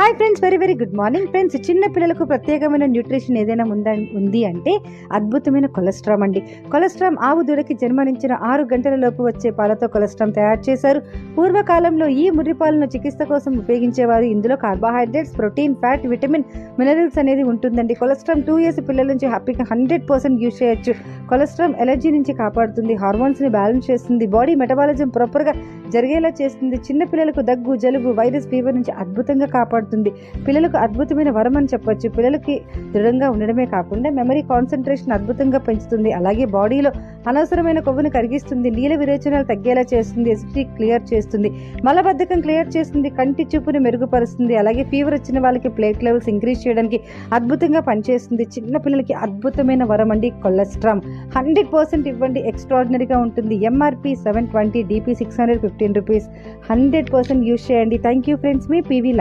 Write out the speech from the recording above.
Hi friends, very very good morning friends. చిన్న పిల్లలకు ప్రత్యేకమైన న్యూట్రిషన్ ఏదైనా ఉంది అంటే అద్భుతమైన కొలెస్ట్రామ్ అండి. కొలెస్ట్రామ్ ఆవు దూడకి జన్మనించిన 6 గంటల లోపు వచ్చే పాలతో కొలెస్ట్రామ్ తయారు చేశారు. పూర్వకాలంలో ఈ ముర్రిపాలను చికిత్స కోసం ఉపయోగించేవారు. ఇందులో carbohydrates, protein, fat, vitamin, minerals అనేది ఉంటుందండి. కొలెస్ట్రామ్ 2 years పిల్లల నుంచి హ్యాపీగా 100% యూజ్ చేయొచ్చు. కొలెస్ట్రామ్ ఎలర్జీ నుంచి కాపాడుతుంది, హార్మోన్స్ని బ్యాలెన్స్ చేస్తుంది, బాడీ మెటబాలిజం ప్రాపర్గా జరిగేలా చేస్తుంది. చిన్న పిల్లలకు దగ్గు, జలుబు, వైరస్, ఫీవర్ నుంచి అద్భుతంగా కాపాడుతుంది. పిల్లలకు అద్భుతమైన వరం అని చెప్పొచ్చు. పిల్లలకి దృఢంగా ఉండడమే కాకుండా మెమరీ, కాన్సన్ట్రేషన్ అద్భుతంగా పెంచుతుంది. అలాగే బాడీలో అనవసరమైన కొవ్వును కరిగిస్తుంది, నీల విరేచనాలు తగ్గేలా చేస్తుంది, ఎసిడిటీ క్లియర్ చేస్తుంది, మలబద్ధకం క్లియర్ చేస్తుంది, కంటి చూపును మెరుగుపరుస్తుంది. అలాగే ఫీవర్ వచ్చిన వాళ్ళకి ప్లేట్ లెవెల్స్ ఇంక్రీజ్ చేయడానికి అద్భుతంగా పనిచేస్తుంది. చిన్న పిల్లలకి అద్భుతమైన వరం అండి కొలెస్ట్రామ్. 100% ఇవ్వండి, ఎక్స్ట్రాడినరీగా ఉంటుంది. MRP 720, DP 615 rupees. 100% యూజ్ చేయండి. Thank you friends, me PV.